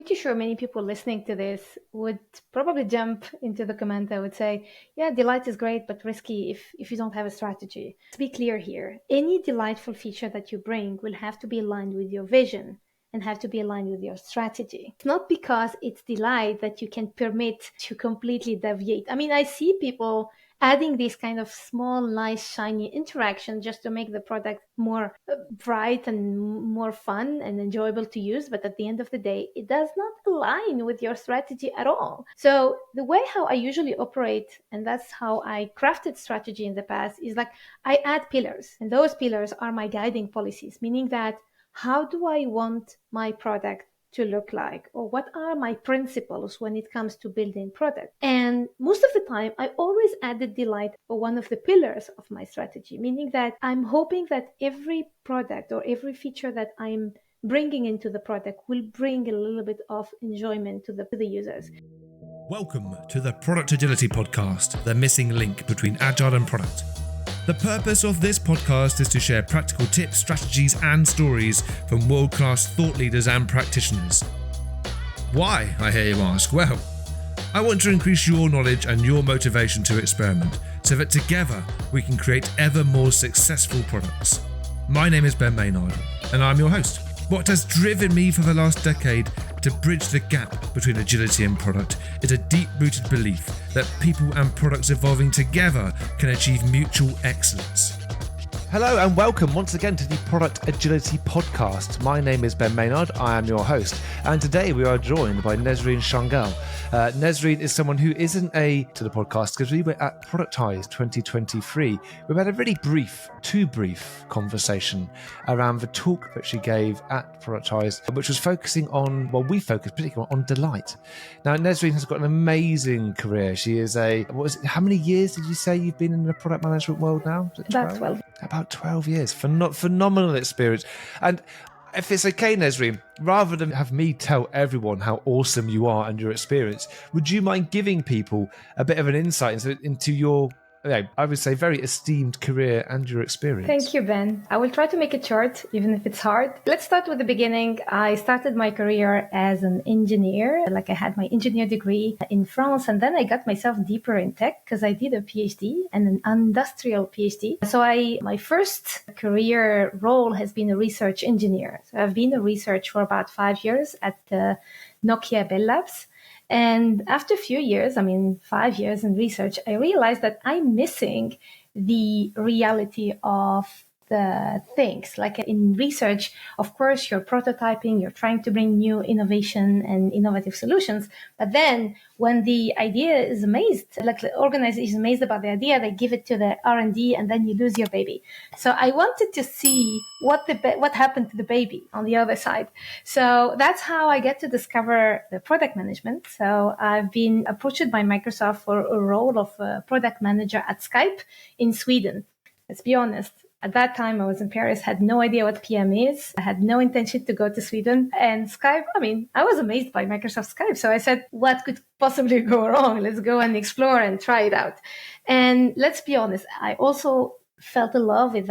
Pretty sure many people listening to this would probably jump into the comment that would say, yeah, delight is great, but risky if you don't have a strategy. To be clear here, any delightful feature that you bring will have to be aligned with your vision and have to be aligned with your strategy. It's not because it's delight that you can permit to completely deviate. I mean, I see people adding these kind of small, nice, shiny interaction just to make the product more bright and more fun and enjoyable to use. But at the end of the day, it does not align with your strategy at all. So the way how I usually operate, and that's how I crafted strategy in the past, is like I add pillars, and those pillars are my guiding policies, meaning that how do I want my product to look like, or what are my principles when it comes to building product. And most of the time I always added delight for one of the pillars of my strategy, meaning that I'm hoping that every product or every feature that I'm bringing into the product will bring a little bit of enjoyment to the users. Welcome to the Product Agility Podcast, the missing link between agile and product. The purpose of this podcast is to share practical tips, strategies, and stories from world-class thought leaders and practitioners. Why, I hear you ask? Well, I want to increase your knowledge and your motivation to experiment so that together we can create ever more successful products. My name is Ben Maynard, and I'm your host. What has driven me for the last decade to bridge the gap between agility and product is a deep-rooted belief that people and products evolving together can achieve mutual excellence. Hello and welcome once again to the Product Agility Podcast. My name is Ben Maynard, I am your host, and today we are joined by Nesrine Changuel. Nesrine is someone who isn't to the podcast because we were at Productize 2023. We had a really too brief conversation around the talk that she gave at Productize, which was focusing on, we focused particularly on delight. Now, Nesrine has got an amazing career. She is how many years did you say you've been in the product management world now? About 12. About 12 years. Phenomenal experience. And if it's okay, Nesrine, rather than have me tell everyone how awesome you are and your experience, would you mind giving people a bit of an insight into your, I would say, very esteemed career and your experience? Thank you, Ben. I will try to make it short, even if it's hard. Let's start with the beginning. I started my career as an engineer. I had my engineer degree in France, and then I got myself deeper in tech because I did a PhD and an industrial PhD. So my first career role has been a research engineer. So I've been in research for about 5 years at Nokia Bell Labs. And after a few years, 5 years in research, I realized that I'm missing the reality of the things. Like in research, of course, you're prototyping, you're trying to bring new innovation and innovative solutions. But then when the idea is the organizer is amazed about the idea, they give it to the R&D and then you lose your baby. So I wanted to see what happened to the baby on the other side. So that's how I get to discover the product management. So I've been approached by Microsoft for a role of a product manager at Skype in Sweden. Let's be honest. At that time, I was in Paris, had no idea what PM is. I had no intention to go to Sweden. And Skype, I was amazed by Microsoft Skype. So I said, what could possibly go wrong? Let's go and explore and try it out. And let's be honest, I also felt in love with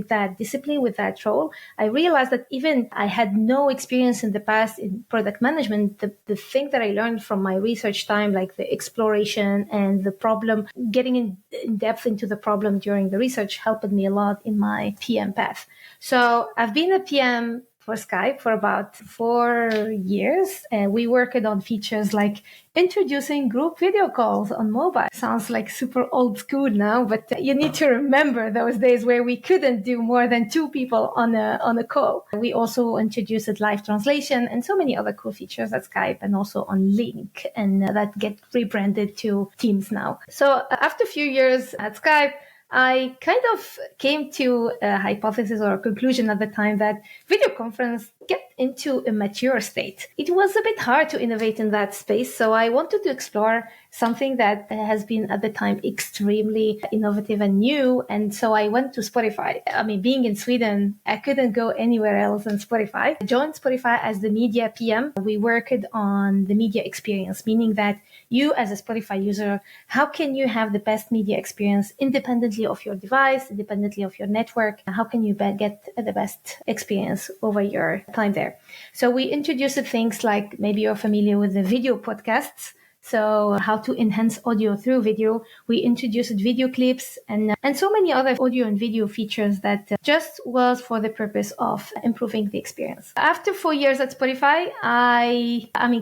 that discipline, with that role. I realized that even I had no experience in the past in product management, the thing that I learned from my research time, like the exploration and the problem, getting in depth into the problem during the research helped me a lot in my PM path. So I've been a PM for Skype for about 4 years, and we worked on features like introducing group video calls on mobile. Sounds like super old school now, but you need to remember those days where we couldn't do more than 2 people on a call. We also introduced live translation and so many other cool features at Skype and also on Link, and that get rebranded to Teams now. So after a few years at Skype, I kind of came to a hypothesis or a conclusion at the time that video conference get into a mature state. It was a bit hard to innovate in that space, so I wanted to explore something that has been at the time extremely innovative and new, and so I went to Spotify. Being in Sweden, I couldn't go anywhere else than Spotify. I joined Spotify as the media PM. We worked on the media experience, meaning that you as a Spotify user, how can you have the best media experience independently independently of your device, independently of your network. How can you get the best experience over your time there? So we introduced things like, maybe you're familiar with the video podcasts. So how to enhance audio through video. We introduced video clips and so many other audio and video features that just was for the purpose of improving the experience. After 4 years at Spotify,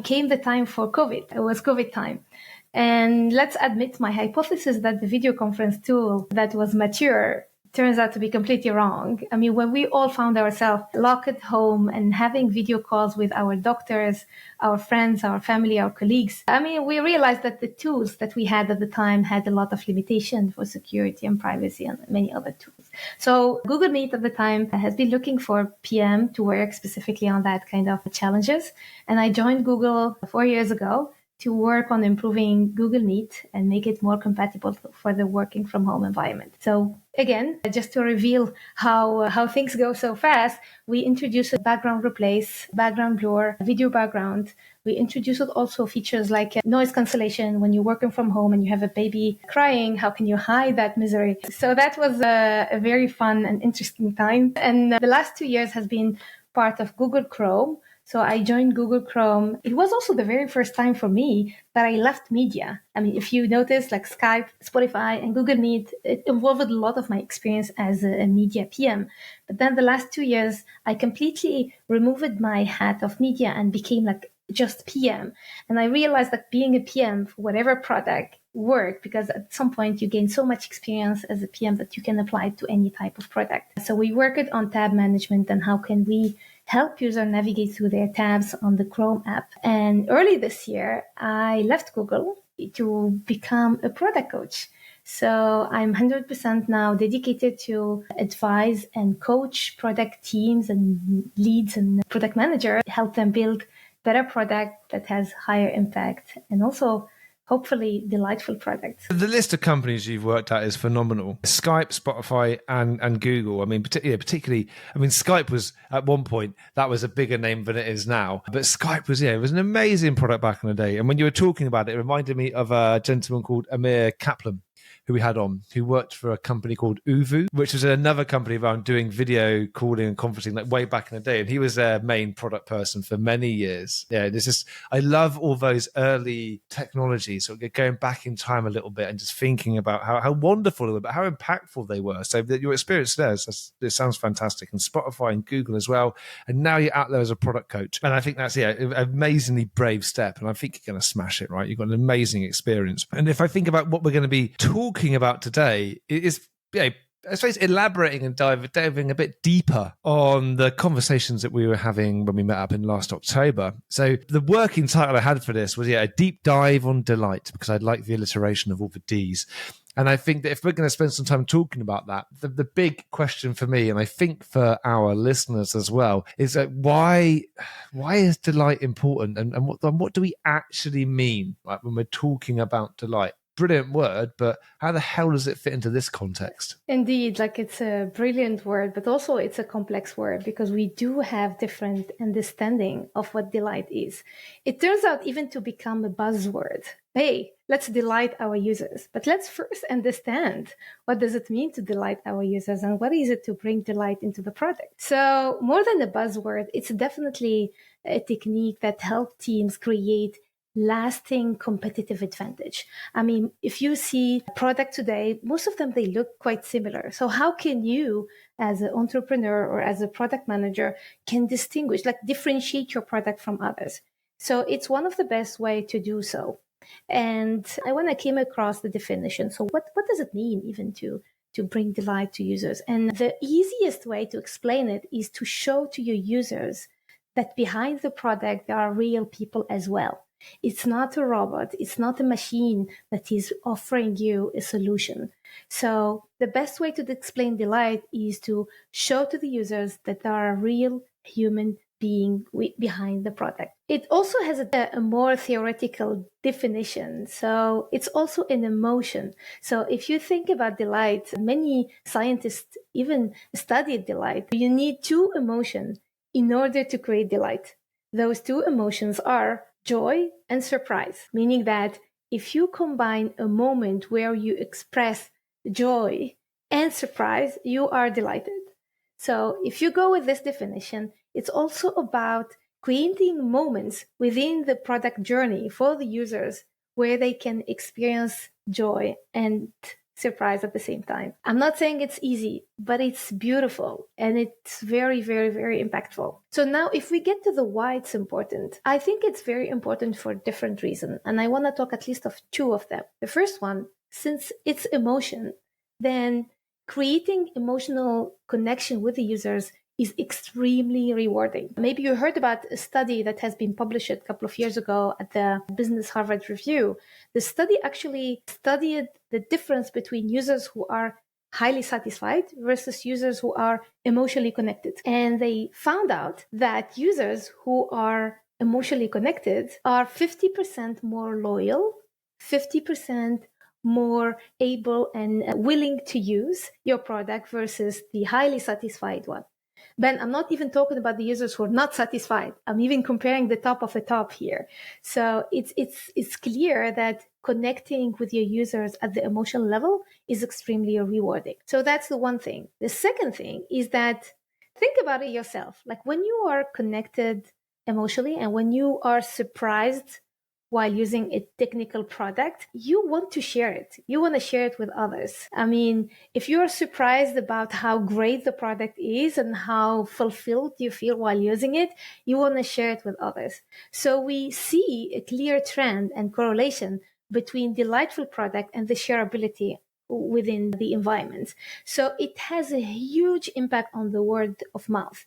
came the time for COVID. It was COVID time. And let's admit my hypothesis that the video conference tool that was mature turns out to be completely wrong. I mean, when we all found ourselves locked at home and having video calls with our doctors, our friends, our family, our colleagues, we realized that the tools that we had at the time had a lot of limitation for security and privacy and many other tools. So Google Meet at the time has been looking for PM to work specifically on that kind of challenges. And I joined Google 4 years ago to work on improving Google Meet and make it more compatible for the working from home environment. So again, just to reveal how things go so fast, we introduced a background replace, background blur, video background. We introduced also features like noise cancellation. When you're working from home and you have a baby crying, how can you hide that misery? So that was a very fun and interesting time. And the last 2 years has been part of Google Chrome. So I joined Google Chrome. It was also the very first time for me that I left media. I mean, if you notice, like Skype, Spotify, and Google Meet, it involved a lot of my experience as a media PM. But then the last 2 years, I completely removed my hat of media and became like just PM. And I realized that being a PM for whatever product worked, because at some point you gain so much experience as a PM that you can apply it to any type of product. So we worked on tab management and how can we help users navigate through their tabs on the Chrome app. And early this year, I left Google to become a product coach. So I'm 100% now dedicated to advise and coach product teams and leads and product manager, help them build better product that has higher impact and also hopefully delightful products. The list of companies you've worked at is phenomenal. Skype, Spotify, and Google. I mean, particularly, Skype was at one point, that was a bigger name than it is now. But Skype was, it was an amazing product back in the day. And when you were talking about it, it reminded me of a gentleman called Amir Kaplan, who we had on, who worked for a company called Uvu, which was another company around doing video calling and conferencing like way back in the day. And he was their main product person for many years. Yeah, I love all those early technologies, so going back in time a little bit and just thinking about how wonderful they were, but how impactful they were. So your experience there, it sounds fantastic. And Spotify and Google as well. And now you're out there as a product coach. And I think that's, an amazingly brave step. And I think you're going to smash it, right? You've got an amazing experience. And if I think about what we're going to be talking about today, it is, I suppose, elaborating and diving a bit deeper on the conversations that we were having when we met up in last October. So the working title I had for this was a deep dive on delight, because I'd like the alliteration of all the D's. And I think that if we're going to spend some time talking about that, the big question for me, and I think for our listeners as well, is that why is delight important, and what do we actually mean, like, when we're talking about delight? Brilliant word, but how the hell does it fit into this context? Indeed, it's a brilliant word, but also it's a complex word because we do have different understanding of what delight is. It turns out even to become a buzzword. Hey, let's delight our users, but let's first understand what does it mean to delight our users and what is it to bring delight into the product. So more than a buzzword, it's definitely a technique that helps teams create lasting competitive advantage. I mean, if you see a product today, most of them, they look quite similar. So how can you, as an entrepreneur or as a product manager, can distinguish, differentiate your product from others? So it's one of the best way to do so. And when I came across the definition, so what does it mean even to bring delight to users? And the easiest way to explain it is to show to your users that behind the product, there are real people as well. It's not a robot. It's not a machine that is offering you a solution. So the best way to explain delight is to show to the users that there are real human being behind the product. It also has a more theoretical definition. So it's also an emotion. So if you think about delight, many scientists even studied delight. You need two emotions in order to create delight. Those two emotions are joy and surprise, meaning that if you combine a moment where you express joy and surprise, you are delighted. So if you go with this definition, it's also about creating moments within the product journey for the users where they can experience joy and surprise at the same time. I'm not saying it's easy, but it's beautiful and it's very, very, very impactful. So now if we get to the why it's important, I think it's very important for different reasons. And I want to talk at least of two of them. The first one, since it's emotion, then creating emotional connection with the users is extremely rewarding. Maybe you heard about a study that has been published a couple of years ago at the Business Harvard Review. The study actually studied the difference between users who are highly satisfied versus users who are emotionally connected. And they found out that users who are emotionally connected are 50% more loyal, 50% more able and willing to use your product versus the highly satisfied one. Ben, I'm not even talking about the users who are not satisfied. I'm even comparing the top of the top here. So it's clear that connecting with your users at the emotional level is extremely rewarding. So that's the one thing. The second thing is that think about it yourself. Like when you are connected emotionally and when you are surprised while using a technical product, you want to share it. You want to share it with others. I mean, if you're surprised about how great the product is and how fulfilled you feel while using it, you want to share it with others. So we see a clear trend and correlation between delightful product and the shareability within the environment. So it has a huge impact on the word of mouth.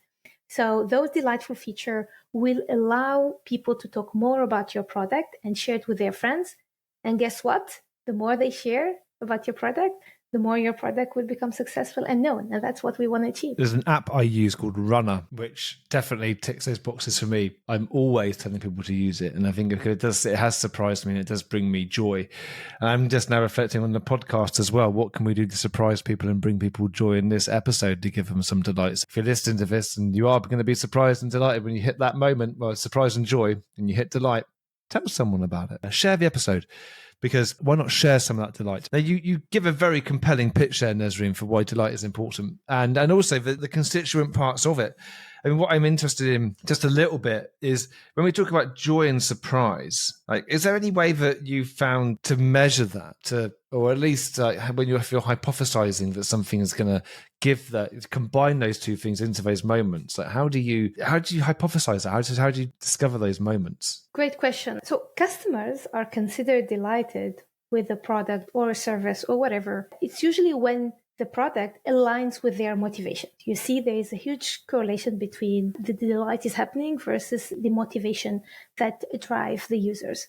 So those delightful features will allow people to talk more about your product and share it with their friends. And guess what? The more they share about your product, the more your product will become successful and known. And that's what we want to achieve. There's an app I use called Runner, which definitely ticks those boxes for me. I'm always telling people to use it. And I think it has surprised me and it does bring me joy. And I'm just now reflecting on the podcast as well. What can we do to surprise people and bring people joy in this episode to give them some delights? If you're listening to this and you are going to be surprised and delighted when you hit that moment, well, surprise and joy, and you hit delight, tell someone about it. Share the episode. Because why not share some of that delight? Now, you give a very compelling pitch there, Nesrine, for why delight is important and also the constituent parts of it. I mean, what I'm interested in just a little bit is when we talk about joy and surprise, like, is there any way that you found to measure that, or at least when you're hypothesizing that something is going to give that, combine those two things into those moments? Like, how do you hypothesize that? How do you discover those moments? Great question. So customers are considered delighted with a product or a service or whatever. It's usually when the product aligns with their motivation. You see, there is a huge correlation between the delight is happening versus the motivation that drive the users.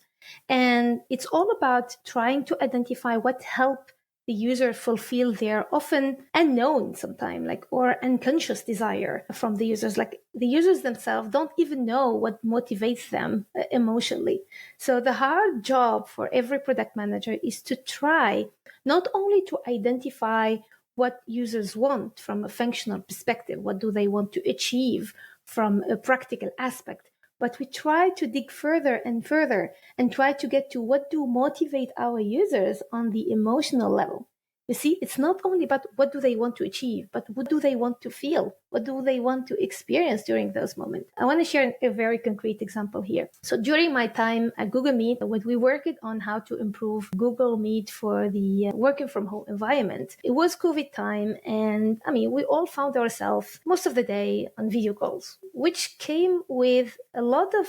And it's all about trying to identify what help the user fulfill their often unknown sometimes, or unconscious desire from the users. Like the users themselves don't even know what motivates them emotionally. So the hard job for every product manager is to try not only to identify what users want from a functional perspective, what do they want to achieve from a practical aspect, but we try to dig further and further and try to get to what do motivate our users on the emotional level. You see, it's not only about what do they want to achieve, but what do they want to feel? What do they want to experience during those moments? I want to share a very concrete example here. So during my time at Google Meet, when we worked on how to improve Google Meet for the working from home environment, it was COVID time. And I mean, we all found ourselves most of the day on video calls, which came with a lot of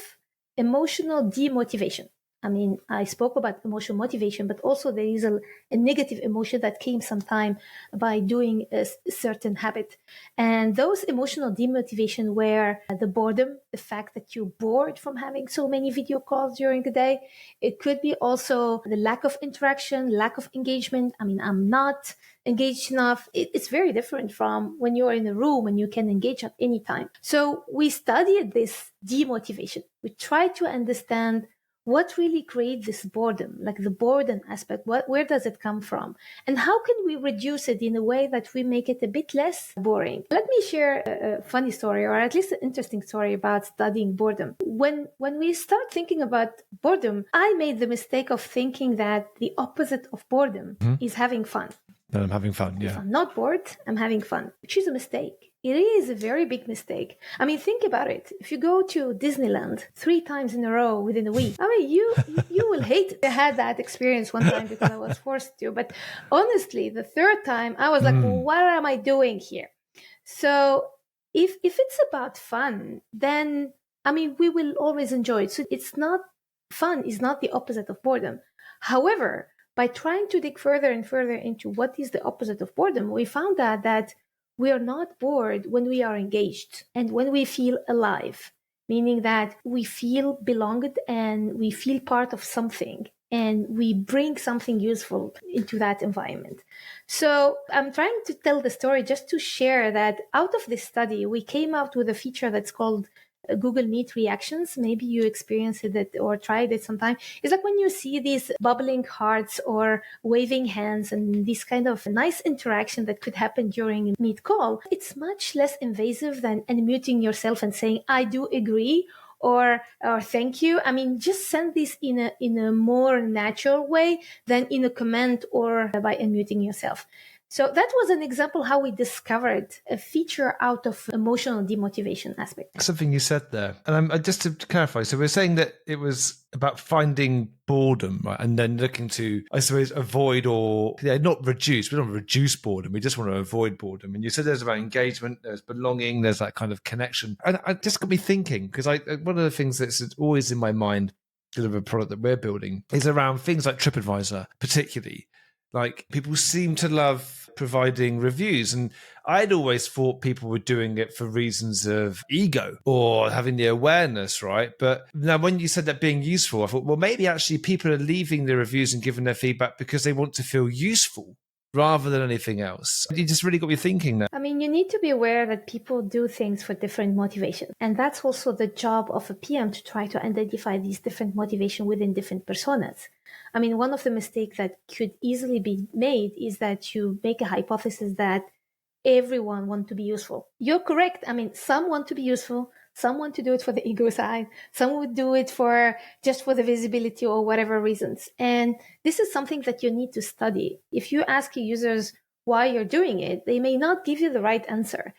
emotional demotivation. I mean, I spoke about emotional motivation, but also there is a negative emotion that came sometime by doing a certain habit. And those emotional demotivation were the boredom, the fact that you're bored from having so many video calls during the day. It could be also the lack of interaction, lack of engagement. I mean, I'm not engaged enough. It's very different from when you're in a room and you can engage at any time. So we studied this demotivation. We tried to understand what really creates this boredom, like the boredom aspect, where does it come from? And how can we reduce it in a way that we make it a bit less boring? Let me share a funny story, or at least an interesting story about studying boredom. When we start thinking about boredom, I made the mistake of thinking that the opposite of boredom is having fun. Then I'm having fun, If yeah. I'm not bored, I'm having fun, which is a mistake. It is a very big mistake. I mean, think about it. If you go to Disneyland 3 times in a row within a week, I mean, you will hate it. I had that experience one time because I was forced to. But honestly, the third time, I was like, well, what am I doing here? So if it's about fun, then, I mean, we will always enjoy it. So it's not, fun is not the opposite of boredom. However, by trying to dig further and further into what is the opposite of boredom, we found out that we are not bored when we are engaged and when we feel alive, meaning that we feel belonged and we feel part of something and we bring something useful into that environment. So I'm trying to tell the story just to share that out of this study, we came out with a feature that's called Google Meet reactions. Maybe you experienced it or tried it sometime. It's like when you see these bubbling hearts or waving hands and this kind of nice interaction that could happen during a Meet call. It's much less invasive than unmuting yourself and saying, I do agree, or thank you. I mean, just send this in a more natural way than in a comment or by unmuting yourself. So that was an example how we discovered a feature out of emotional demotivation aspect. Something you said there, and just to clarify, so we're saying that it was about finding boredom, right, and then looking to, I suppose, avoid or not reduce. We don't reduce boredom; we just want to avoid boredom. And you said there's about engagement, there's belonging, there's that kind of connection. And I just got me thinking because one of the things that's always in my mind, sort of a product that we're building, is around things like TripAdvisor, particularly. Like people seem to love providing reviews, and I'd always thought people were doing it for reasons of ego or having the awareness, right? But now when you said that being useful, I thought, well, maybe actually people are leaving the reviews and giving their feedback because they want to feel useful rather than anything else. You just really got me thinking there. I mean, you need to be aware that people do things for different motivations. And that's also the job of a PM, to try to identify these different motivations within different personas. I mean, one of the mistakes that could easily be made is that you make a hypothesis that everyone wants to be useful. You're correct. I mean, some want to be useful. Some want to do it for the ego side. Some would do it just for the visibility or whatever reasons. And this is something that you need to study. If you ask your users why you're doing it, they may not give you the right answer.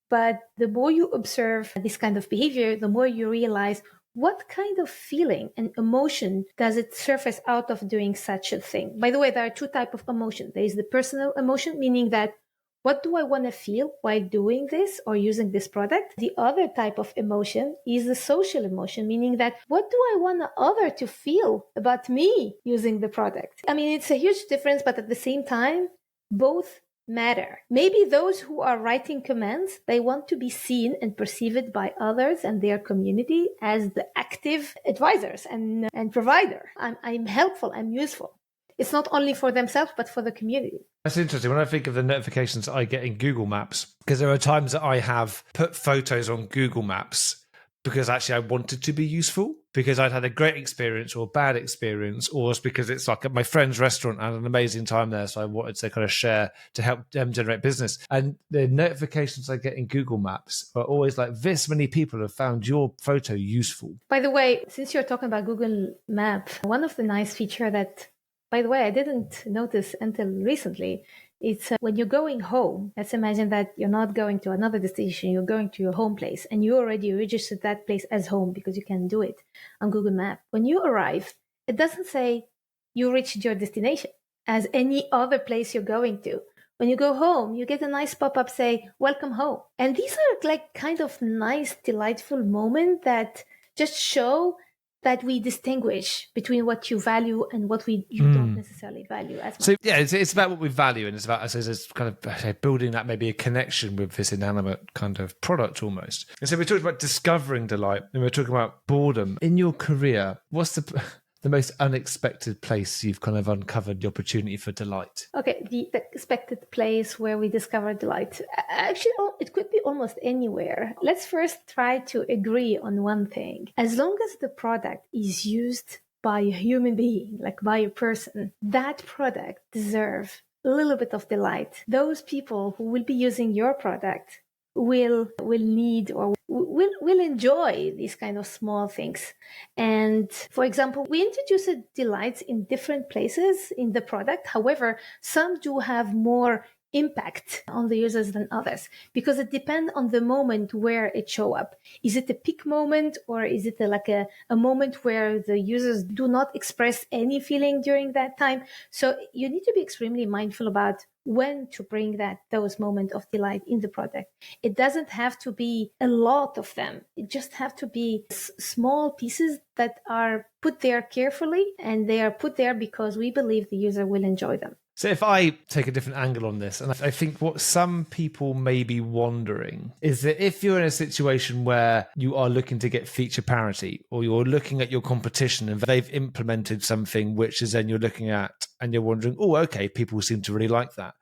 But the more you observe this kind of behavior, the more you realize what kind of feeling and emotion does it surface out of doing such a thing. By the way, there are 2 types of emotion. There is the personal emotion, meaning that what do I want to feel while doing this or using this product? The other type of emotion is the social emotion, meaning that what do I want the other to feel about me using the product? I mean, it's a huge difference, but at the same time, both matter. Maybe those who are writing comments, they want to be seen and perceived by others and their community as the active advisors and provider. I'm helpful, I'm useful. It's not only for themselves, but for the community. That's interesting. When I think of the notifications I get in Google Maps, because there are times that I have put photos on Google Maps because actually I wanted to be useful, because I'd had a great experience or a bad experience, or it's because it's like at my friend's restaurant, I had an amazing time there, so I wanted to kind of share to help them generate business. And the notifications I get in Google Maps are always like, this many people have found your photo useful. By the way, since you're talking about Google Map, one of the nice features that, by the way, I didn't notice until recently, it's when you're going home. Let's imagine that you're not going to another destination, you're going to your home place, and you already registered that place as home because you can do it on Google Maps. When you arrive, it doesn't say you reached your destination as any other place you're going to. When you go home, you get a nice pop-up say, welcome home. And these are like kind of nice, delightful moments that just show that we distinguish between what you value and what you don't necessarily value as much. So yeah, it's about what we value, and it's about, I suppose, it's kind of building that maybe a connection with this inanimate kind of product almost. And so we're talking about discovering delight, and we're talking about boredom. In your career, what's the most unexpected place you've kind of uncovered the opportunity for delight? Okay, the expected place where we discover delight. Actually, it could be almost anywhere. Let's first try to agree on one thing. As long as the product is used by a human being, like by a person, that product deserves a little bit of delight. Those people who will be using your product will need or will enjoy these kind of small things. And for example, we introduce delights in different places in the product. However, some do have more impact on the users than others because it depends on the moment where it show up. Is it a peak moment, or is it a moment where the users do not express any feeling during that time? So you need to be extremely mindful about when to bring those moments of delight in the product. It doesn't have to be a lot of them. It just have to be small pieces that are put there carefully, and they are put there because we believe the user will enjoy them. So if I take a different angle on this, and I think what some people may be wondering is that if you're in a situation where you are looking to get feature parity, or you're looking at your competition and they've implemented something which is then you're looking at and you're wondering, oh, okay, people seem to really like that.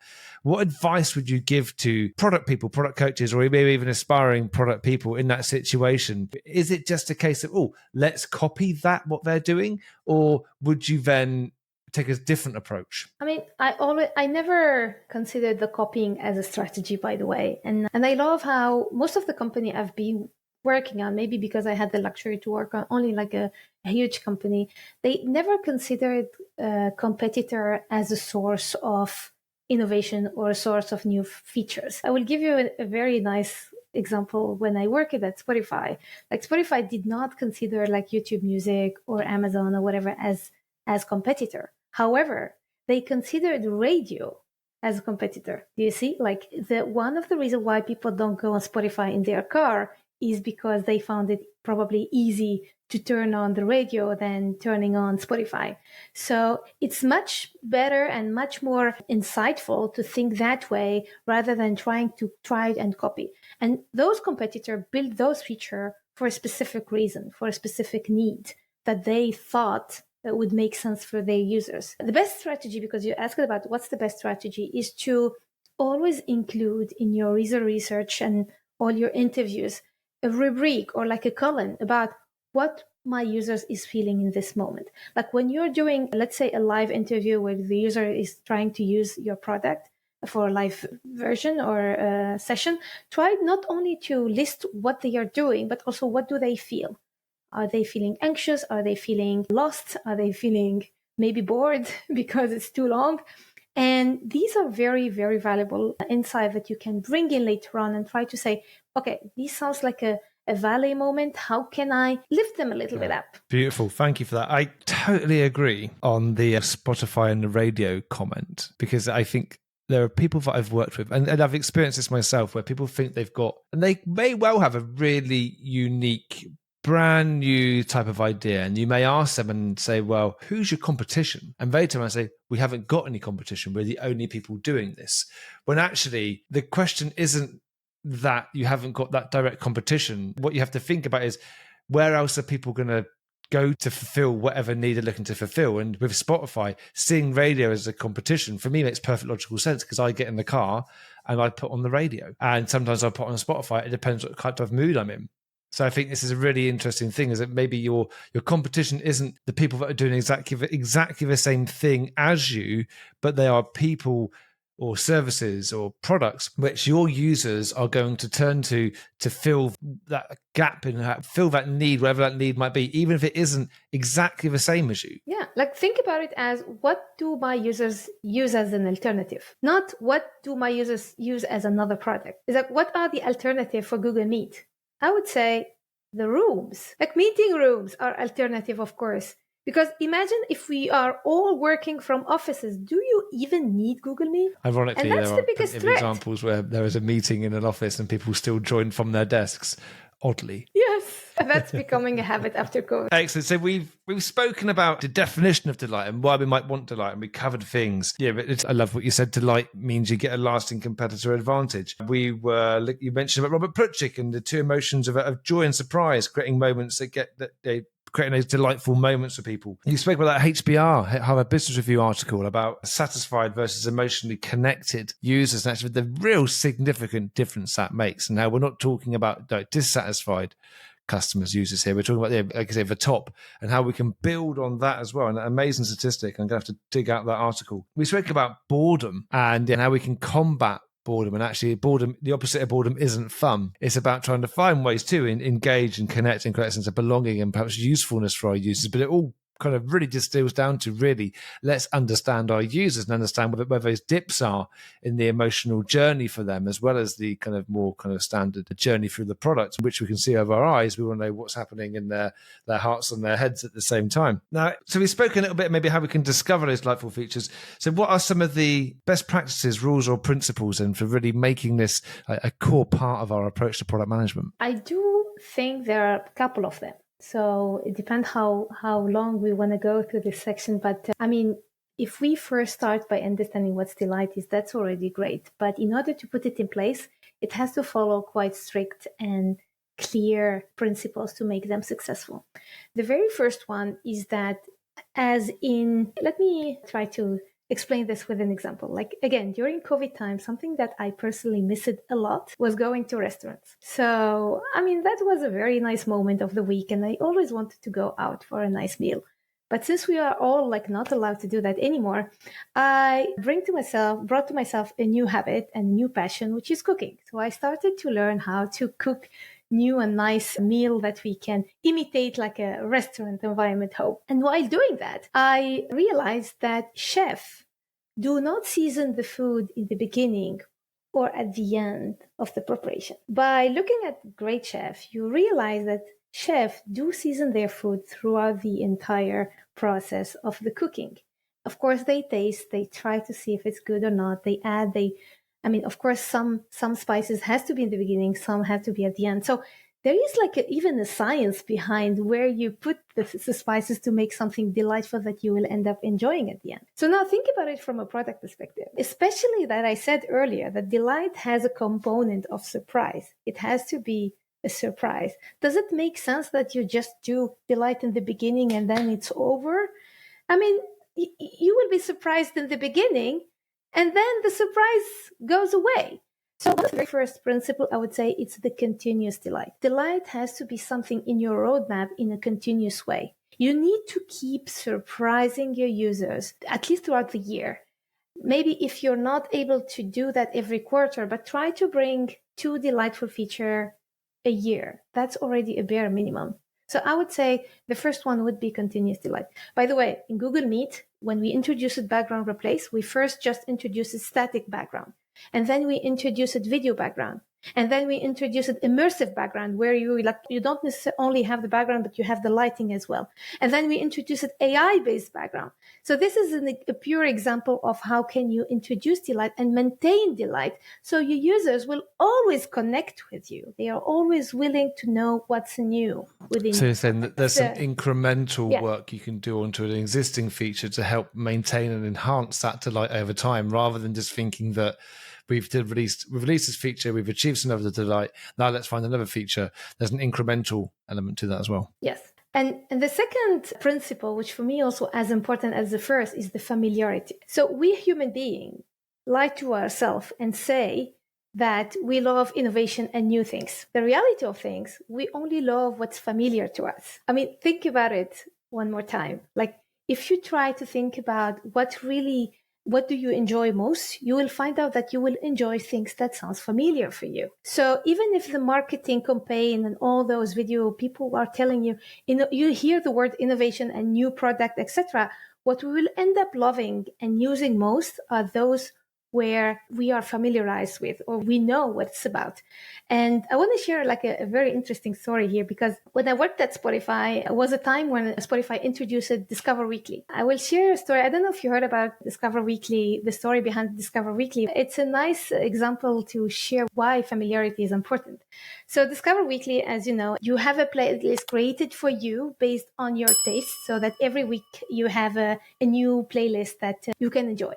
What advice would you give to product people, product coaches, or maybe even aspiring product people in that situation? Is it just a case of, oh, let's copy that, what they're doing? Or would you then take a different approach? I mean, I never considered the copying as a strategy, by the way. And I love how most of the company I've been working on, maybe because I had the luxury to work on only like a huge company, they never considered a competitor as a source of innovation or a source of new features. I will give you a very nice example. When I worked at Spotify, like Spotify did not consider like YouTube Music or Amazon or whatever as competitor. However, they considered radio as a competitor. Do you see? Like one of the reasons why people don't go on Spotify in their car is because they found it probably easy to turn on the radio than turning on Spotify. So it's much better and much more insightful to think that way rather than trying to try and copy. And those competitors build those features for a specific reason, for a specific need that they thought that would make sense for their users. The best strategy, because you asked about what's the best strategy, is to always include in your user research and all your interviews a rubric or like a column about what my users is feeling in this moment. Like when you're doing, let's say, a live interview where the user is trying to use your product for a live version or a session, try not only to list what they are doing, but also what do they feel. Are they feeling anxious? Are they feeling lost? Are they feeling maybe bored because it's too long? And these are very, very valuable insight that you can bring in later on and try to say, okay, this sounds like a valley moment. How can I lift them a little bit up? Beautiful. Thank you for that. I totally agree on the Spotify and the radio comment, because I think there are people that I've worked with, and I've experienced this myself, where people think they've got, and they may well have a really unique, brand new type of idea, and you may ask them and say, well, who's your competition? And they turn around and say, we haven't got any competition, we're the only people doing this. When actually the question isn't that you haven't got that direct competition. What you have to think about is, where else are people going to go to fulfill whatever need they're looking to fulfill? And with Spotify, seeing radio as a competition for me makes perfect logical sense, because I get in the car and I put on the radio, and sometimes I put on Spotify. It depends what kind of mood I'm in. So I think this is a really interesting thing, is that maybe your competition isn't the people that are doing exactly the same thing as you, but they are people or services or products which your users are going to turn to fill that gap and fill that need, whatever that need might be, even if it isn't exactly the same as you. Yeah, like think about it as, what do my users use as an alternative? Not what do my users use as another product. It's like, what are the alternative for Google Meet? I would say the rooms, like meeting rooms are alternative, of course. Because imagine if we are all working from offices, do you even need Google Meet? Ironically, and that's there the biggest are threat. examples where there is a meeting in an office and people still join from their desks, oddly. Yes, that's becoming a habit after COVID. Excellent. So we've spoken about the definition of delight and why we might want delight, and we covered things. Yeah, but I love what you said. Delight means you get a lasting competitor advantage. You mentioned about Robert Plutchik and the two emotions of joy and surprise, creating moments creating those delightful moments for people. You spoke about that HBR, Harvard Business Review article about satisfied versus emotionally connected users, and actually the real significant difference that makes. And now we're not talking about dissatisfied customers, users here. We're talking about, like I say, the top, and how we can build on that as well. And an amazing statistic. I'm going to have to dig out that article. We spoke about boredom and how we can combat boredom. And actually, boredom, the opposite of boredom isn't fun. It's about trying to find ways to engage and connect and create a sense of belonging and perhaps usefulness for our users. But it all kind of really distills down to really, let's understand our users and understand where those dips are in the emotional journey for them, as well as the kind of more kind of standard journey through the product, which we can see over our eyes. We want to know what's happening in their hearts and their heads at the same time. Now, so we've spoken a little bit maybe how we can discover those delightful features. So what are some of the best practices, rules or principles and for really making this a core part of our approach to product management? I do think there are a couple of them. So it depends how long we want to go through this section. But if we first start by understanding what delight is, that's already great. But in order to put it in place, it has to follow quite strict and clear principles to make them successful. The very first one is that let me try to explain this with an example. Like, again, during COVID time, something that I personally missed a lot was going to restaurants. So, that was a very nice moment of the week, and I always wanted to go out for a nice meal. But since we are all not allowed to do that anymore, I brought to myself a new habit and new passion, which is cooking. So I started to learn how to cook new and nice meal that we can imitate like a restaurant environment home. And while doing that, I realized that chefs do not season the food in the beginning or at the end of the preparation. By looking at great chefs, you realize that chefs do season their food throughout the entire process of the cooking. Of course, they taste, they try to see if it's good or not. They add, of course, some spices has to be in the beginning, some have to be at the end. So there is even a science behind where you put the spices to make something delightful that you will end up enjoying at the end. So now think about it from a product perspective, especially that I said earlier that delight has a component of surprise. It has to be a surprise. Does it make sense that you just do delight in the beginning and then it's over? You will be surprised in the beginning, and then the surprise goes away. So the very first principle, I would say, it's the continuous delight. Delight has to be something in your roadmap in a continuous way. You need to keep surprising your users, at least throughout the year. Maybe if you're not able to do that every quarter, but try to bring 2 delightful features a year. That's already a bare minimum. So I would say the first one would be continuous delight. By the way, in Google Meet, when we introduced background replace, we first just introduced a static background. And then we introduced video background. And then we introduced immersive background where you don't necessarily only have the background, but you have the lighting as well. And then we introduced AI-based background. So this is a pure example of how can you introduce delight and maintain delight. So your users will always connect with you. They are always willing to know what's new within. So you're saying that there's some incremental work you can do onto an existing feature to help maintain and enhance that delight over time, rather than just thinking that we've released this feature, we've achieved some of the delight, now let's find another feature. There's an incremental element to that as well. Yes. And the second principle, which for me also as important as the first, is the familiarity. So we human beings lie to ourselves and say that we love innovation and new things. The reality of things, we only love what's familiar to us. Think about it one more time. If you try to think about what do you enjoy most, you will find out that you will enjoy things that sounds familiar for you. So even if the marketing campaign and all those video people are telling you, you hear the word innovation and new product, etc., what we will end up loving and using most are those where we are familiarized with or we know what it's about. And I want to share a very interesting story here, because when I worked at Spotify, it was a time when Spotify introduced Discover Weekly. I will share a story. I don't know if you heard about Discover Weekly, the story behind Discover Weekly. It's a nice example to share why familiarity is important. So Discover Weekly, as you know, you have a playlist created for you based on your taste, so that every week you have a new playlist that you can enjoy.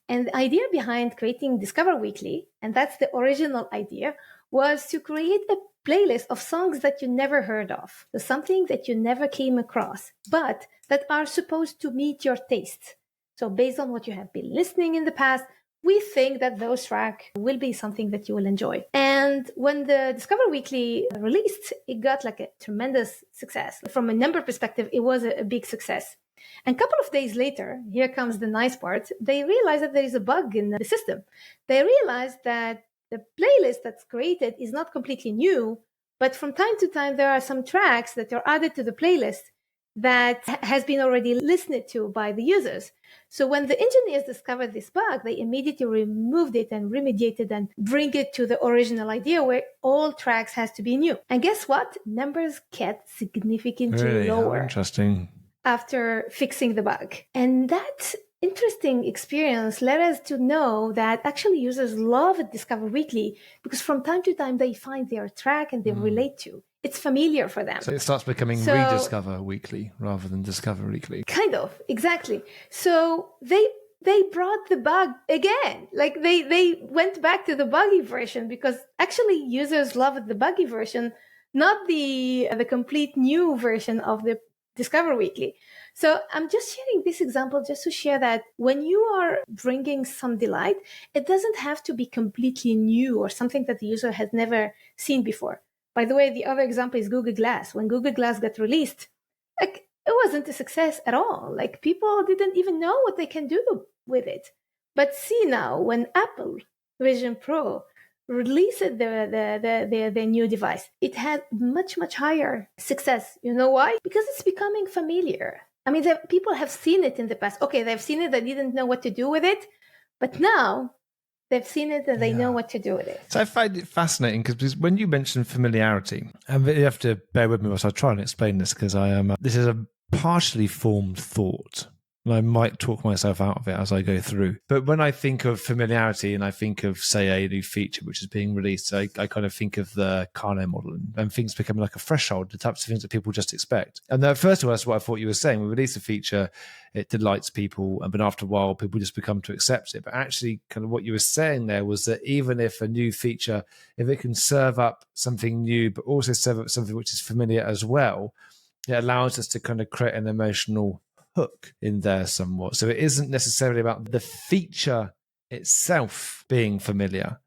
And the idea behind creating Discover Weekly, and that's the original idea, was to create a playlist of songs that you never heard of, so something that you never came across, but that are supposed to meet your tastes. So based on what you have been listening in the past, we think that those tracks will be something that you will enjoy. And when the Discover Weekly released, it got a tremendous success. From a number perspective, it was a big success. And a couple of days later, here comes the nice part, they realize that there is a bug in the system. They realize that the playlist that's created is not completely new, but from time to time, there are some tracks that are added to the playlist that has been already listened to by the users. So when the engineers discovered this bug, they immediately removed it and remediated and bring it to the original idea where all tracks has to be new. And guess what? Numbers get significantly Really? lower. How interesting. After fixing the bug. And that interesting experience led us to know that actually users love Discover Weekly because from time to time they find their track and they relate to. It's familiar for them. So it starts becoming Rediscover Weekly rather than Discover Weekly. Kind of, exactly. So they brought the bug again. Like they went back to the buggy version because actually users loved the buggy version, not the complete new version of the Discover Weekly. So I'm just sharing this example just to share that when you are bringing some delight, it doesn't have to be completely new or something that the user has never seen before. By the way, the other example is Google Glass. When Google Glass got released, like it wasn't a success at all. Like people didn't even know what they can do with it. But see now, when Apple Vision Pro released the new device, it had much higher success. You know why? Because it's becoming familiar. I mean, people have seen it in the past. Okay, they've seen it, they didn't know what to do with it, but now they've seen it and they know what to do with it. So I find it fascinating because when you mention familiarity, and you have to bear with me whilst I try and explain this because this is a partially formed thought. And I might talk myself out of it as I go through. But when I think of familiarity and I think of, say, a new feature which is being released, I kind of think of the Carnot model and things becoming like a threshold, the types of things that people just expect. And first of all, that's what I thought you were saying. We release a feature, it delights people, but after a while, people just become to accept it. But actually, kind of what you were saying there was that even if a new feature, if it can serve up something new, but also serve up something which is familiar as well, it allows us to kind of create an emotional hook in there somewhat. So it isn't necessarily about the feature itself being familiar.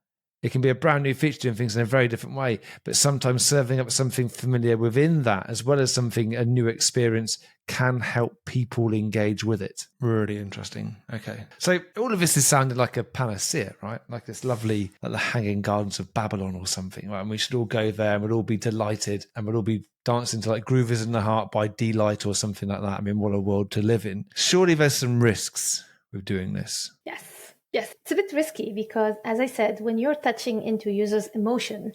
It can be a brand new feature doing things in a very different way, but sometimes serving up something familiar within that, as well as a new experience, can help people engage with it. Really interesting. Okay. So all of this is sounding like a panacea, right? Like this lovely, like the Hanging Gardens of Babylon or something, right? And we should all go there and we'll all be delighted and we'll all be dancing to like Groove Is in the Heart by Delight or something like that. I mean, what a world to live in. Surely there's some risks with doing this. Yes, it's a bit risky because, as I said, when you're touching into users' emotion,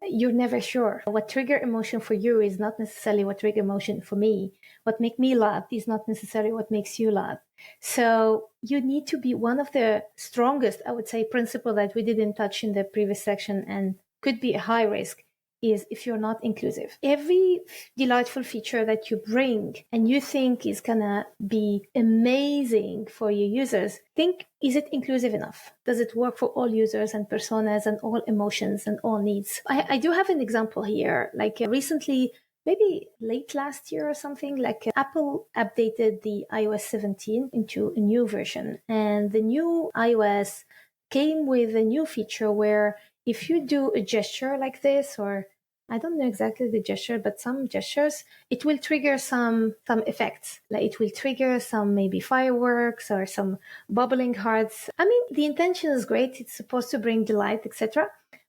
you're never sure. What trigger emotion for you is not necessarily what trigger emotion for me. What make me laugh is not necessarily what makes you laugh. So you need to be one of the strongest, I would say, principle that we didn't touch in the previous section and could be a high risk is if you're not inclusive. Every delightful feature that you bring and you think is gonna be amazing for your users, think, is it inclusive enough? Does it work for all users and personas and all emotions and all needs? I do have an example here. Like recently, maybe late last year or something, like Apple updated the iOS 17 into a new version. And the new iOS came with a new feature where if you do a gesture like this, or I don't know exactly the gesture, but some gestures, it will trigger some effects. Like it will trigger some maybe fireworks or some bubbling hearts. I mean, the intention is great. It's supposed to bring delight, etc.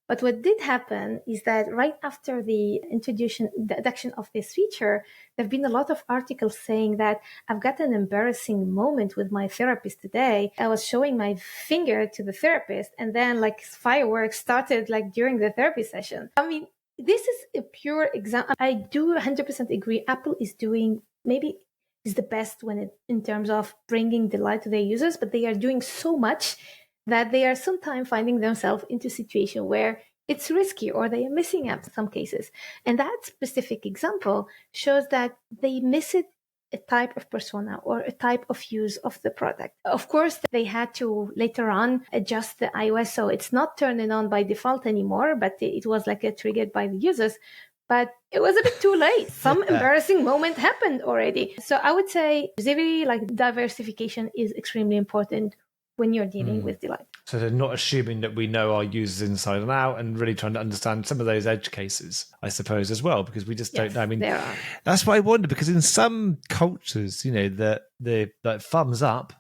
But what did happen is that right after the introduction of this feature, there have been a lot of articles saying that I've got an embarrassing moment with my therapist today. I was showing my finger to the therapist and then like fireworks started like during the therapy session. I mean, this is a pure example. I do 100% agree. Apple is doing maybe is the best in terms of bringing delight to their users, but they are doing so much that they are sometimes finding themselves into a situation where it's risky or they are missing out in some cases. And that specific example shows that they miss it a type of persona or a type of use of the product. Of course, they had to later on adjust the iOS, so it's not turning on by default anymore, but it was like triggered by the users. But it was a bit too late. Some embarrassing moment happened already. So I would say, like diversification is extremely important when you're dealing with delight. So they're not assuming that we know our users inside and out, and really trying to understand some of those edge cases, I suppose, as well, because we just don't know. I mean, there are. that's why I wonder, because in some cultures, the thumbs up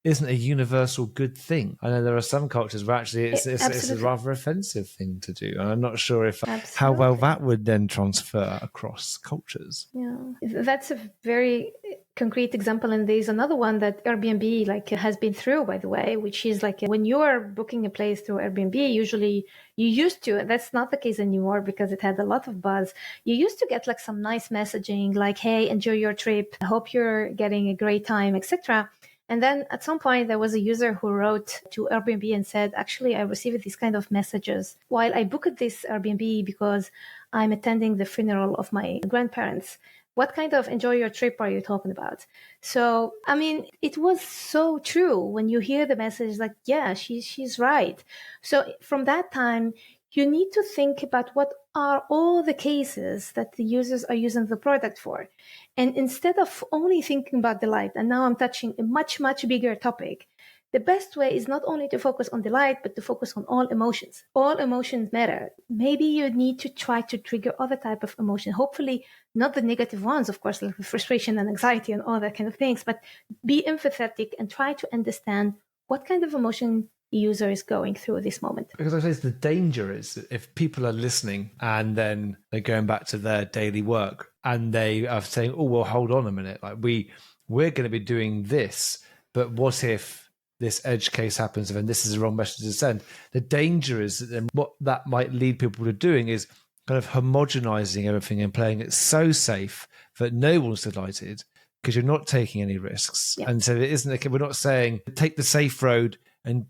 isn't a universal good thing. I know there are some cultures where actually it's a rather offensive thing to do. And I'm not sure if how well that would then transfer across cultures. Yeah, that's a very concrete example. And there's another one that Airbnb has been through, by the way, which is when you are booking a place through Airbnb, usually you used to, that's not the case anymore because it had a lot of buzz. You used to get some nice messaging like, hey, enjoy your trip. I hope you're getting a great time, etc. And then at some point, there was a user who wrote to Airbnb and said, actually, I received these kind of messages while I booked this Airbnb because I'm attending the funeral of my grandparents. What kind of enjoy your trip are you talking about? So, I mean, it was so true when you hear the message yeah, she's right. So from that time, you need to think about what are all the cases that the users are using the product for. And instead of only thinking about delight, and now I'm touching a much, much bigger topic, the best way is not only to focus on delight, but to focus on all emotions. All emotions matter. Maybe you need to try to trigger other type of emotion. Hopefully not the negative ones, of course, like frustration and anxiety and all that kind of things, but be empathetic and try to understand what kind of emotion the user is going through at this moment. Because I suppose the danger is if people are listening and then they're going back to their daily work and they are saying, oh, well, hold on a minute. We're going to be doing this, but what if this edge case happens and this is the wrong message to send? The danger is that then what that might lead people to doing is kind of homogenizing everything and playing it so safe that no one's delighted because you're not taking any risks. Yeah. And so it isn't, we're not saying take the safe road, and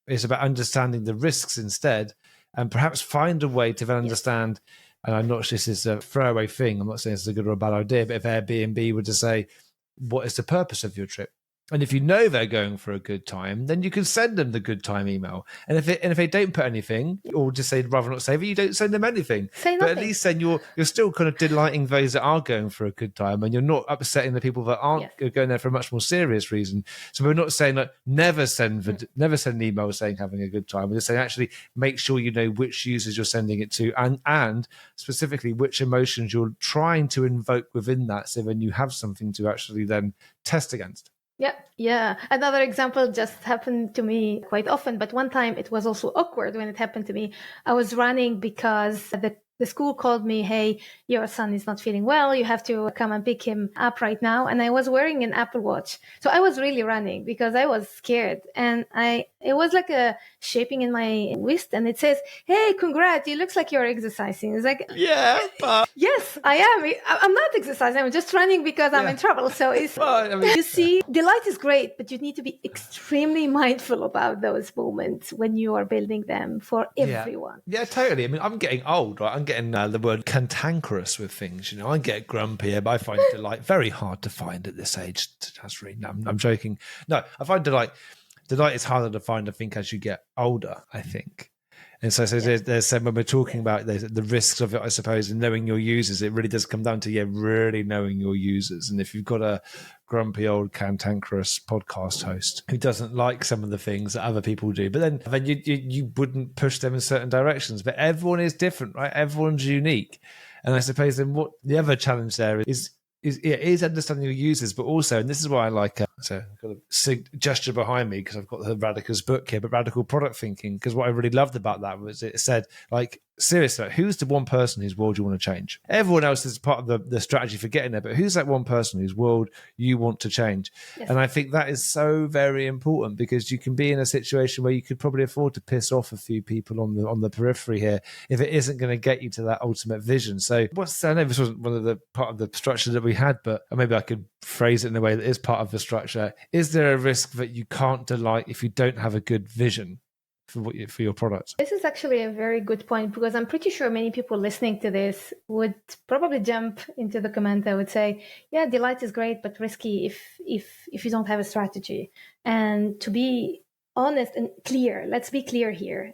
it's about understanding the risks instead, and perhaps find a way to then understand. And I'm not sure this is a throwaway thing. I'm not saying it's a good or a bad idea, but if Airbnb were to say, what is the purpose of your trip? And if you know they're going for a good time, then you can send them the good time email. And if they don't put anything, or just say rather not say it, you don't send them anything. Say nothing. But at least then you're still kind of delighting those that are going for a good time, and you're not upsetting the people that aren't going there for a much more serious reason. So we're not saying never send an email saying having a good time. We're just saying actually make sure you know which users you're sending it to, and specifically which emotions you're trying to invoke within that. So then you have something to actually then test against. Yeah. Another example just happened to me quite often, but one time it was also awkward when it happened to me. I was running because the school called me, hey, your son is not feeling well. You have to come and pick him up right now. And I was wearing an Apple Watch. So I was really running because I was scared. And it was like a shaping in my wrist. And it says, hey, congrats. It looks like you're exercising. It's like, yeah, but... yes, I am. I'm not exercising. I'm just running because I'm in trouble. So it's, you see, delight is great, but you need to be extremely mindful about those moments when you are building them for everyone. Yeah, totally. I mean, I'm getting old, right? I'm getting the word cantankerous with things. I get grumpy, but I find delight very hard to find at this age. I'm joking. No, I find delight is harder to find, I think, as you get older, I think. And so there's when we're talking about the risks of it, I suppose, and knowing your users, it really does come down to really knowing your users. And if you've got a grumpy old cantankerous podcast host who doesn't like some of the things that other people do, but then you wouldn't push them in certain directions. But everyone is different, right? Everyone's unique. And I suppose then what the other challenge there is understanding your users, but also, and this is why I like so I've got a gesture behind me because I've got the Radical's book here, but radical product thinking, because what I really loved about that was it said, seriously, who's the one person whose world you want to change? Everyone else is part of the strategy for getting there, but who's that one person whose world you want to change? Yes. And I think that is so very important, because you can be in a situation where you could probably afford to piss off a few people on the periphery here if it isn't going to get you to that ultimate vision. So I know this wasn't one of the part of the structure that we had, but maybe I could phrase it in a way that is part of the structure. Is there a risk that you can't delight if you don't have a good vision for your product? This is actually a very good point, because I'm pretty sure many people listening to this would probably jump into the comment that would say, yeah, delight is great, but risky if you don't have a strategy. And to be honest and clear, let's be clear here.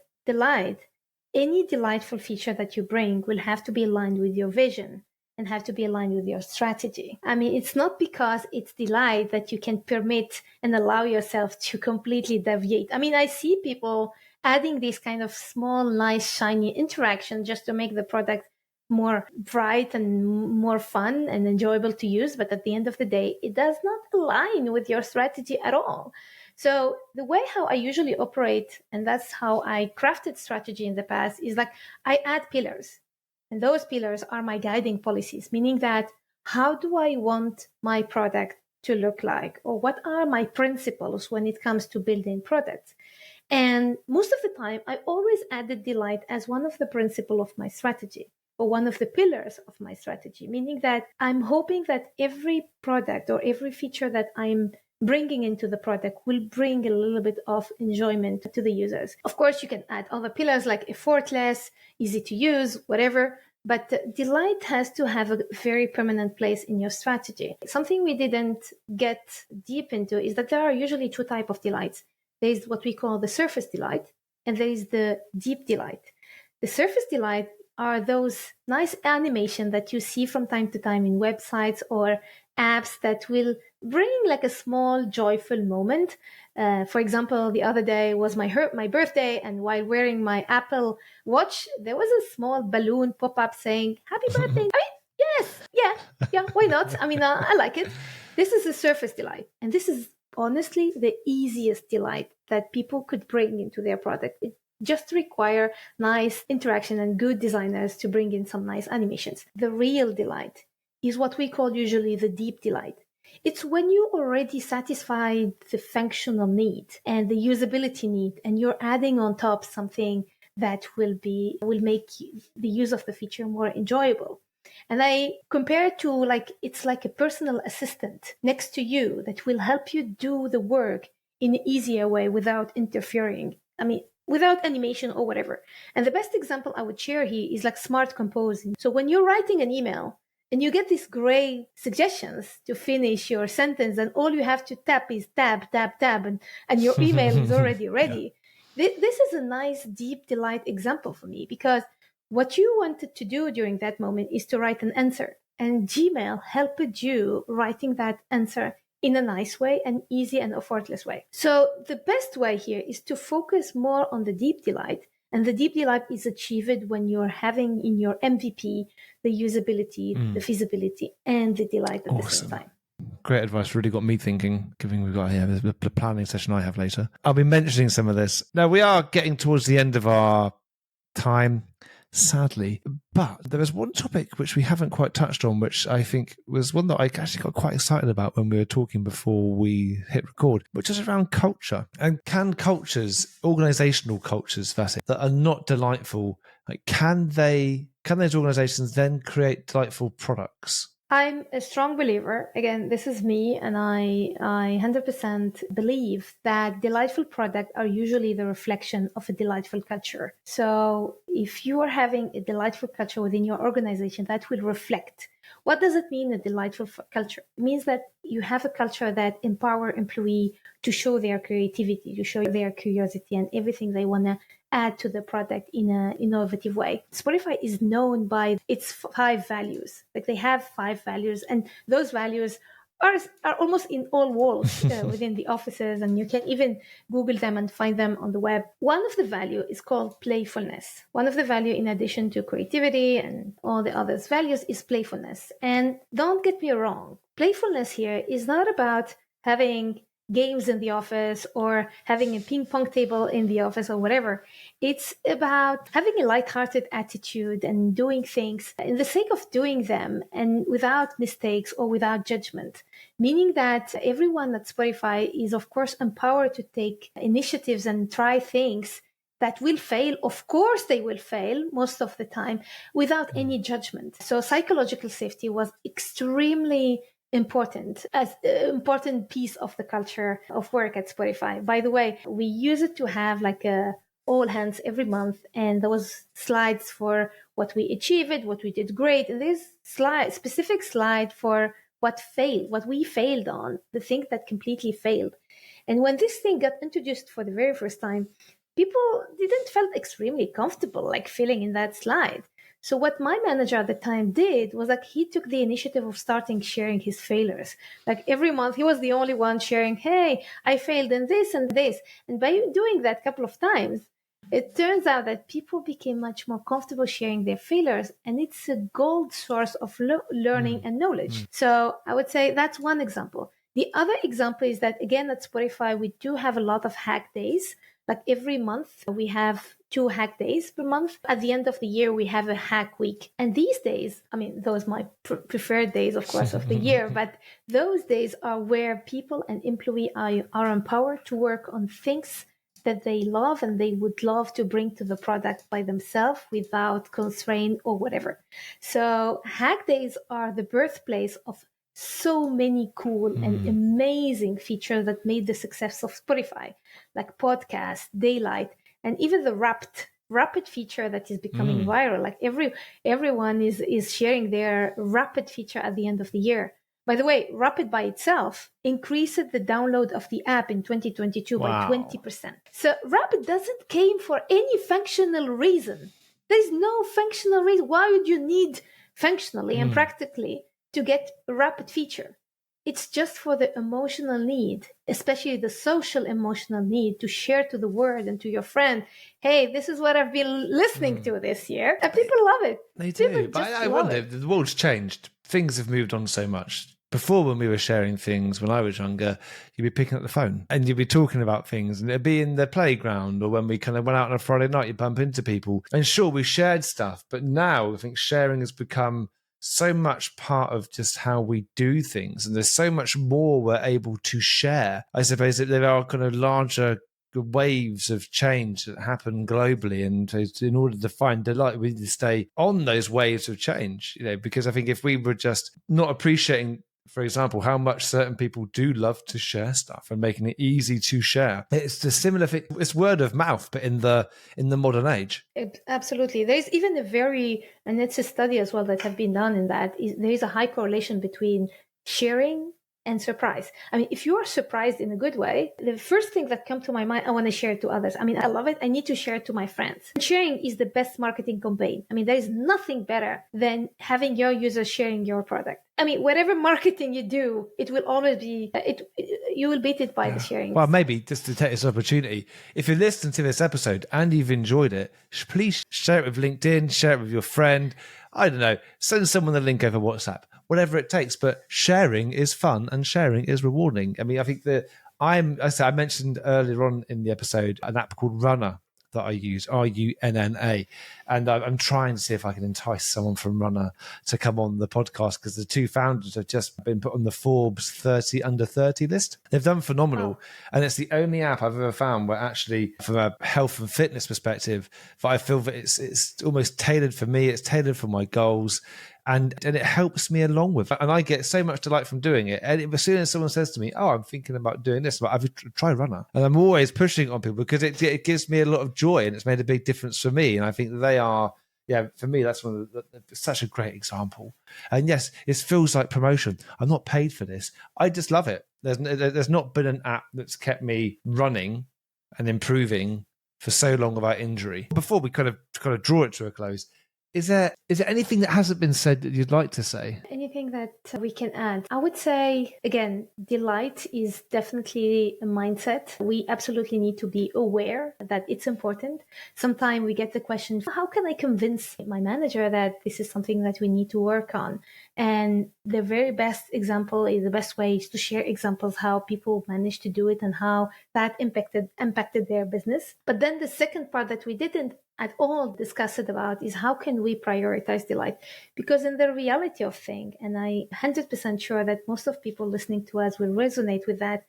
Any delightful feature that you bring will have to be aligned with your vision. and have to be aligned with your strategy. I mean, it's not because it's delight that you can permit and allow yourself to completely deviate. I mean, I see people adding these kind of small, nice, shiny interactions just to make the product more bright and more fun and enjoyable to use. But at the end of the day, it does not align with your strategy at all. So the way how I usually operate, and that's how I crafted strategy in the past, is like I add pillars. And those pillars are my guiding policies, meaning that how do I want my product to look like? Or what are my principles when it comes to building products? And most of the time, I always added delight as one of the principles of my strategy or one of the pillars of my strategy, meaning that I'm hoping that every product or every feature that I'm bringing into the product will bring a little bit of enjoyment to the users. Of course, you can add other pillars like effortless, easy to use, whatever, but delight has to have a very permanent place in your strategy. Something we didn't get deep into is that there are usually two types of delights. There is what we call the surface delight, and there is the deep delight. The surface delight are those nice animation that you see from time to time in websites or apps that will bring like a small joyful moment. For example, the other day was my birthday, and while wearing my Apple Watch, there was a small balloon pop up saying "Happy birthday." I mean, yes, yeah, why not? I mean, I like it. This is a surface delight, and this is honestly the easiest delight that people could bring into their product. It just require nice interaction and good designers to bring in some nice animations. The real delight is what we call usually the deep delight. It's when you already satisfied the functional need and the usability need, and you're adding on top something that will make the use of the feature more enjoyable. And I compare it to it's like a personal assistant next to you that will help you do the work in an easier way without interfering. I mean, without animation or whatever. And the best example I would share here is like smart composing. So when you're writing an email and you get these great suggestions to finish your sentence, and all you have to tap is tab, and your email is already ready. Yeah. This is a nice, deep delight example for me, because what you wanted to do during that moment is to write an answer. And Gmail helped you writing that answer in a nice way and easy and effortless way. So the best way here is to focus more on the deep delight. And the deep delight is achieved when you're having in your MVP the usability, the feasibility, and the delight at the same time. Great advice. Really got me thinking, given we've got the planning session I have later. I'll be mentioning some of this. Now, we are getting towards the end of our time, sadly, but there was one topic which we haven't quite touched on, which I think was one that I actually got quite excited about when we were talking before we hit record, which is around culture. And can cultures, organizational cultures, that are not delightful, can those organizations then create delightful products? I'm a strong believer, again, this is me, and I 100% believe that delightful products are usually the reflection of a delightful culture. So if you are having a delightful culture within your organization, that will reflect. What does it mean, a delightful culture? It means that you have a culture that empower employee to show their creativity, to show their curiosity and everything they want to add to the product in an innovative way. Spotify is known by its 5 values. Like they have 5 values, and those values are almost in all walls within the offices, and you can even Google them and find them on the web. One of the value is called playfulness. One of the value, in addition to creativity and all the others values, is playfulness. And don't get me wrong, playfulness here is not about having games in the office or having a ping pong table in the office or whatever. It's about having a lighthearted attitude and doing things in the sake of doing them and without mistakes or without judgment. Meaning that everyone at Spotify is, of course, empowered to take initiatives and try things that will fail. Of course, they will fail most of the time without any judgment. So psychological safety was extremely important piece of the culture of work at Spotify. By the way, we use it to have like a all hands every month, and there was slides for what we achieved, what we did great, and there's specific slide for what we failed on, the thing that completely failed. And when this thing got introduced for the very first time, people didn't feel extremely comfortable like filling in that slide. So what my manager at the time did was like he took the initiative of starting sharing his failures. Like every month he was the only one sharing, hey, I failed in this and this. And by doing that a couple of times, it turns out that people became much more comfortable sharing their failures, and it's a gold source of learning and knowledge. So I would say that's one example. The other example is that, again, at Spotify, we do have a lot of hack days. Like every month, we have 2 hack days per month. At the end of the year, we have a hack week. And these days, I mean, those are my preferred days, of course, of the year, but those days are where people and employees are empowered to work on things that they love and they would love to bring to the product by themselves without constraint or whatever. So hack days are the birthplace of so many cool and amazing features that made the success of Spotify, like podcast, daylight, and even the rapid feature that is becoming viral. Like everyone is sharing their rapid feature at the end of the year. By the way, Rapid by itself increased the download of the app in 2022 by 20%. So Rapid doesn't came for any functional reason. There is no functional reason. Why would you need functionally and practically to get a Rapid feature? It's just for the emotional need, especially the social emotional need to share to the world and to your friend, hey, this is what I've been listening to this year. And people love it. They do. People But just I love wonder, it. the world's changed. Things have moved on so much. Before, when we were sharing things when I was younger, you'd be picking up the phone and you'd be talking about things, and it'd be in the playground, or when we kind of went out on a Friday night, you bump into people. And sure, we shared stuff, but now I think sharing has become so much part of just how we do things, and there's so much more we're able to share. I suppose that there are kind of larger waves of change that happen globally, and in order to find delight, we need to stay on those waves of change, because I think if we were just not appreciating, for example, how much certain people do love to share stuff and making it easy to share, it's the similar thing. It's word of mouth, but in the modern age. Absolutely. There's even and it's a study as well that have been done in that, there is a high correlation between sharing and surprise. I mean, if you are surprised in a good way, the first thing that comes to my mind, I want to share it to others. I mean, I love it. I need to share it to my friends. Sharing is the best marketing campaign. I mean, there is nothing better than having your users sharing your product. I mean, whatever marketing you do, it will always be, you will beat it by the sharing. Well, maybe just to take this opportunity, if you're listening to this episode and you've enjoyed it, please share it with LinkedIn, share it with your friend. I don't know, send someone the link over WhatsApp, whatever it takes. But sharing is fun and sharing is rewarding. I mean, I think I mentioned earlier on in the episode an app called Runner that I use, Runna, and I'm trying to see if I can entice someone from Runner to come on the podcast, because the 2 founders have just been put on the Forbes 30 under 30 list. They've done phenomenal, and it's the only app I've ever found where actually, from a health and fitness perspective, that I feel that it's almost tailored for me. It's tailored for my goals. And it helps me along with it. And I get so much delight from doing it. And as soon as someone says to me, oh, I'm thinking about doing this, but I've tried Runner. And I'm always pushing it on people because it gives me a lot of joy, and it's made a big difference for me. And I think that they are, for me, that's such a great example. And yes, it feels like promotion. I'm not paid for this. I just love it. There's not been an app that's kept me running and improving for so long without injury. Before we kind of draw it to a close, is there anything that hasn't been said that you'd like to say? Anything that we can add? I would say, again, delight is definitely a mindset. We absolutely need to be aware that it's important. Sometimes we get the question, how can I convince my manager that this is something that we need to work on? And the very best example is the best way is to share examples how people managed to do it and how that impacted their business. But then the second part that we didn't at all discuss it about is how can we prioritize delight? Because in the reality of things, and I'm 100% sure that most of people listening to us will resonate with that,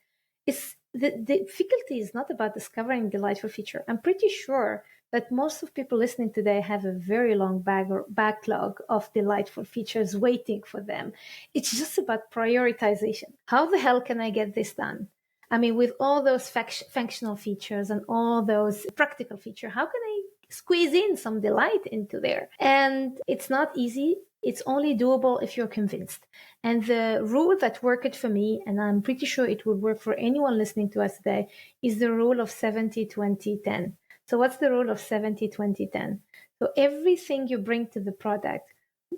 is the difficulty is not about discovering delightful feature. I'm pretty sure that most of people listening today have a very long backlog of delightful features waiting for them. It's just about prioritization. How the hell can I get this done? I mean, with all those functional features and all those practical features, how can I squeeze in some delight into there? And it's not easy. It's only doable if you're convinced. And the rule that worked for me, and I'm pretty sure it would work for anyone listening to us today, is the rule of 70-20-10. So what's the rule of 70-20-10? So everything you bring to the product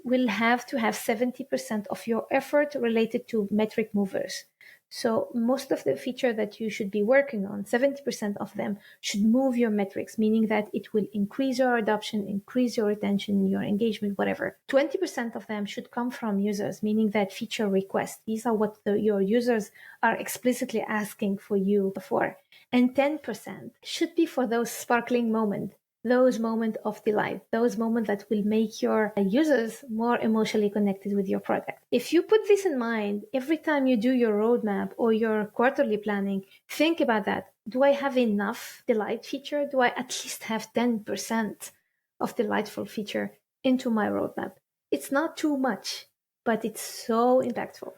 will have to have 70% of your effort related to metric movers. So most of the feature that you should be working on, 70% of them should move your metrics, meaning that it will increase your adoption, increase your retention, your engagement, whatever. 20% of them should come from users, meaning that feature requests. These are what your users are explicitly asking for you for. And 10% should be for those sparkling moments. Those moments of delight, those moments that will make your users more emotionally connected with your product. If you put this in mind, every time you do your roadmap or your quarterly planning, think about that. Do I have enough delight feature? Do I at least have 10% of delightful feature into my roadmap? It's not too much, but it's so impactful.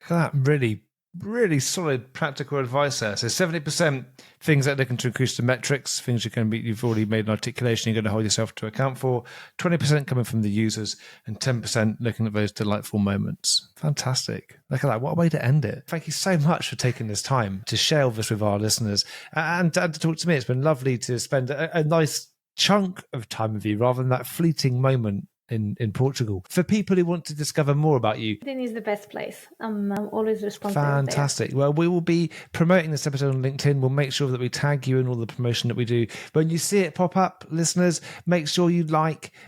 That really solid practical advice there. So 70% things that are looking to increase the metrics, things you've already made an articulation, you're going to hold yourself to account for. 20% coming from the users, and 10% looking at those delightful moments. Fantastic. Look at that. What a way to end it. Thank you so much for taking this time to share all this with our listeners and to talk to me. It's been lovely to spend a nice chunk of time with you rather than that fleeting moment in Portugal. For people who want to discover more about you, LinkedIn is the best place. I'm always responsive. Fantastic. Well, we will be promoting this episode on LinkedIn. We'll make sure that we tag you in all the promotion that we do. When you see it pop up, listeners, make sure you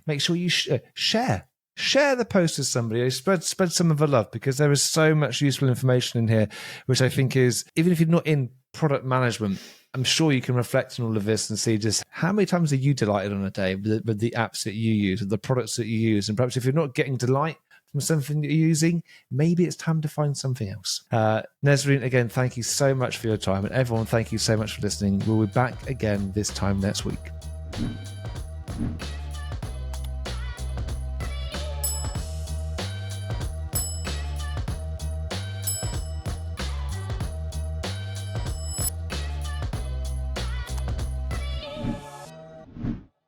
make sure you share the post with somebody. Spread some of the love, because there is so much useful information in here, which I think is, even if you're not in product management, I'm sure you can reflect on all of this and see just how many times are you delighted on a day with the apps that you use, with the products that you use. And perhaps if you're not getting delight from something that you're using, maybe it's time to find something else. Nesrine, again, thank you so much for your time. And everyone, thank you so much for listening. We'll be back again this time next week.